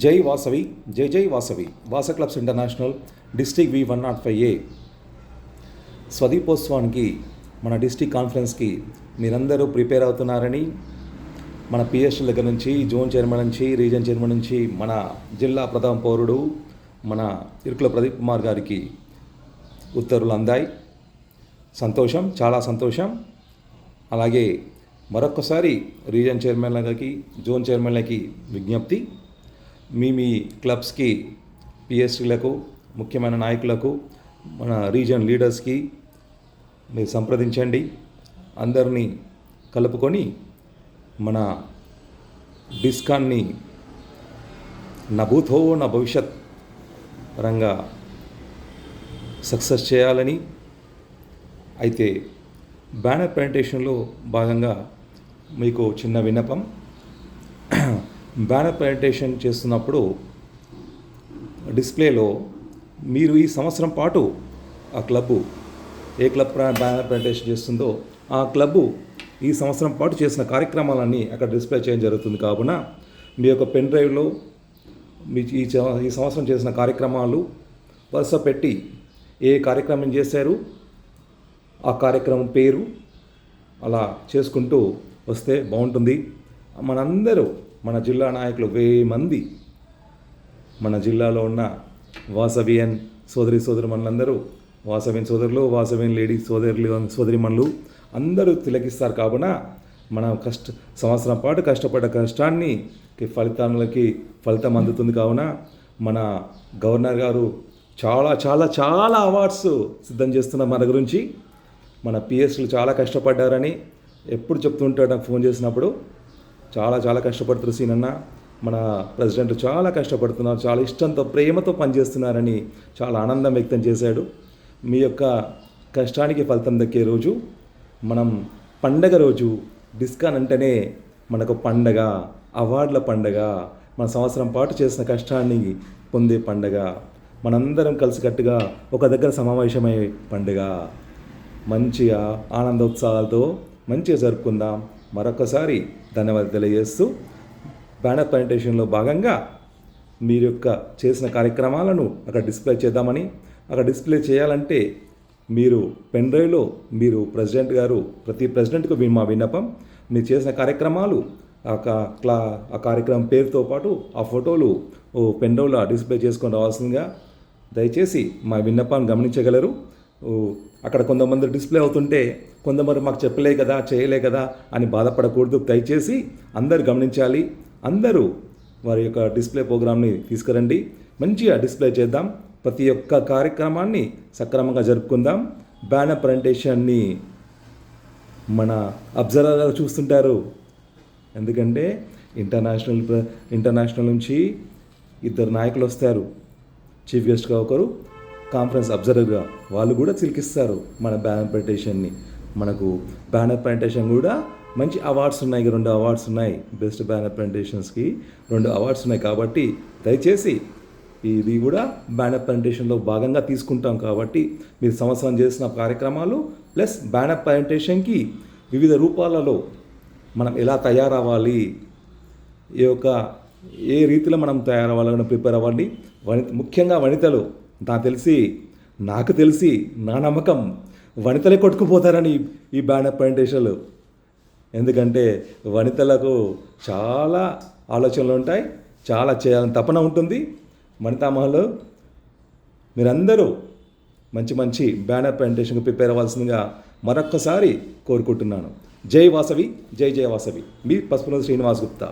జై వాసవి, జై జై వాసవి. వాస క్లబ్స్ ఇంటర్నేషనల్ డిస్ట్రిక్ట్ V105A స్వదీపోత్సవానికి మన డిస్ట్రిక్ట్ కాన్ఫరెన్స్కి మీరందరూ ప్రిపేర్ అవుతున్నారని మన పిఎస్ఎల్ దగ్గర నుంచి, జోన్ చైర్మన్ నుంచి, రీజన్ చైర్మన్ నుంచి, మన జిల్లా ప్రథమ పౌరుడు మన ఇరుకుల ప్రదీప్ కుమార్ గారికి ఉత్తర్వులు అందాయి. సంతోషం, చాలా సంతోషం. అలాగే మరొక్కసారి రీజన్ చైర్మన్లకి, జోన్ చైర్మన్లకి విజ్ఞప్తి, మీ క్లబ్స్కి, పిఎస్టీలకు, ముఖ్యమైన నాయకులకు, మన రీజన్ లీడర్స్కి మీరు సంప్రదించండి. అందరినీ కలుపుకొని మన డిస్కాన్ని నా భూతో నా భవిష్యత్ పరంగా సక్సెస్ చేయాలని. అయితే బ్యానర్ ప్రజెంటేషన్లో భాగంగా మీకు చిన్న విన్నపం. బ్యానర్ ప్రజెంటేషన్ చేస్తున్నప్పుడు డిస్ప్లేలో మీరు ఈ సంవత్సరం పాటు ఆ club a club banner presentation చేస్తుందో ఆ క్లబ్బు ఈ సంవత్సరం పాటు చేసిన కార్యక్రమాలన్నీ అక్కడ డిస్ప్లే చేయడం జరుగుతుంది. కావున మీ యొక్క పెన్ డ్రైవ్లో మీ ఈ సంవత్సరం చేసిన కార్యక్రమాలు వరుస పెట్టి ఏ కార్యక్రమం చేశారు, ఆ కార్యక్రమం పేరు అలా చేసుకుంటూ వస్తే బాగుంటుంది. మనందరూ, మన జిల్లా నాయకులు 1000 మంది, మన జిల్లాలో ఉన్న వాసవియన్ సోదరులందరూ, వాసవియన్ సోదరులు, వాసవియన్ లేడీ సోదరిమణులు అందరూ తిలకిస్తారు. కావున మన సంవత్సరం పాటు కష్టపడ్డ కష్టాన్ని ఫలితం అందుతుంది. కావున మన గవర్నర్ గారు చాలా చాలా చాలా అవార్డ్స్ సిద్ధం చేస్తున్న మన గురించి. మన పిఎస్లు చాలా కష్టపడ్డారని ఎప్పుడు చెప్తుంటాడు నాకు ఫోన్ చేసినప్పుడు. చాలా చాలా కష్టపడుతున్నారు సీనన్న, మన ప్రెసిడెంట్ చాలా కష్టపడుతున్నారు, చాలా ఇష్టంతో ప్రేమతో పనిచేస్తున్నారని చాలా ఆనందం వ్యక్తం చేశాడు. మీ యొక్క కష్టానికి ఫలితం దక్కే రోజు, మనం పండగ రోజు. డిస్కాన్ అంటేనే మనకు పండగ, అవార్డుల పండగ, మన సంవత్సరం పాటు చేసిన కష్టాన్ని పొందే పండగ, మనందరం కలిసికట్టుగా ఒక దగ్గర సమావేశమయ్యే పండుగ. మంచిగా ఆనందోత్సాహాలతో మంచిగా జరుపుకుందాం. మరొకసారి ధన్యవాదాలు తెలియజేస్తూ, బ్యానర్ ప్రజెంటేషన్లో భాగంగా మీరు యొక్క చేసిన కార్యక్రమాలను అక్కడ డిస్ప్లే చేద్దామని. అక్కడ డిస్ప్లే చేయాలంటే మీరు పెన్ డ్రైవ్లో మీరు ప్రెసిడెంట్ గారు, ప్రతి ప్రెసిడెంట్కు మా విన్నపం, మీరు చేసిన కార్యక్రమాలు ఆ కార్యక్రమం పేరుతో పాటు ఆ ఫోటోలు పెన్ డ్రైవ్లో డిస్ప్లే చేసుకొని రావాల్సిందిగా దయచేసి మా విన్నపాన్ని గమనించగలరు. అక్కడ కొంతమంది డిస్ప్లే అవుతుంటే కొంతమంది మాకు చెప్పలే కదా, చేయలే కదా అని బాధపడకూడదు. దయచేసి అందరూ గమనించాలి. అందరూ వారి యొక్క డిస్ప్లే ప్రోగ్రామ్ని తీసుకురండి. మంచిగా డిస్ప్లే చేద్దాం. ప్రతి ఒక్క కార్యక్రమాన్ని సక్రమంగా జరుపుకుందాం. బ్యానర్ ప్రజెంటేషన్ని మన అబ్జర్వర్ చూస్తుంటారు. ఎందుకంటే ఇంటర్నేషనల్ నుంచి 2 నాయకులు వస్తారు. చీఫ్ గెస్ట్గా ఒకరు, కాన్ఫరెన్స్ అబ్జర్వర్గా వాళ్ళు కూడా చిలికిస్తారు మన బ్యానర్ ప్రజెంటేషన్ని. మనకు బ్యానర్ ప్రజెంటేషన్ కూడా మంచి అవార్డ్స్ ఉన్నాయి. 2 అవార్డ్స్ ఉన్నాయి. బెస్ట్ బ్యానర్ ప్రజెంటేషన్స్కి 2 అవార్డ్స్ ఉన్నాయి. కాబట్టి దయచేసి ఇది కూడా బ్యానర్ ప్రజెంటేషన్లో భాగంగా తీసుకుంటాం. కాబట్టి మీరు సంవత్సరం చేసిన కార్యక్రమాలు ప్లస్ బ్యానర్ ప్రజెంటేషన్కి వివిధ రూపాలలో మనం ఎలా తయారవ్వాలి, ఏ రీతిలో మనం తయారవ్వాలని ప్రిపేర్ అవ్వండి. ముఖ్యంగా వనితలు, నాకు తెలిసి నా నమ్మకం వనితలే కొట్టుకుపోతారని ఈ బ్యానర్ ప్రజెంటేషన్లు. ఎందుకంటే వనితలకు చాలా ఆలోచనలు ఉంటాయి, చాలా చేయాలని తపన ఉంటుంది. వనితామహలు మీరందరూ మంచి బ్యానర్ ప్రజెంటేషన్కి ప్రిపేర్ అవ్వాల్సిందిగా మరొక్కసారి కోరుకుంటున్నాను. జై వాసవి, జై జయ వాసవి. మీ పసుపునూరు శ్రీనివాస్ గుప్తా.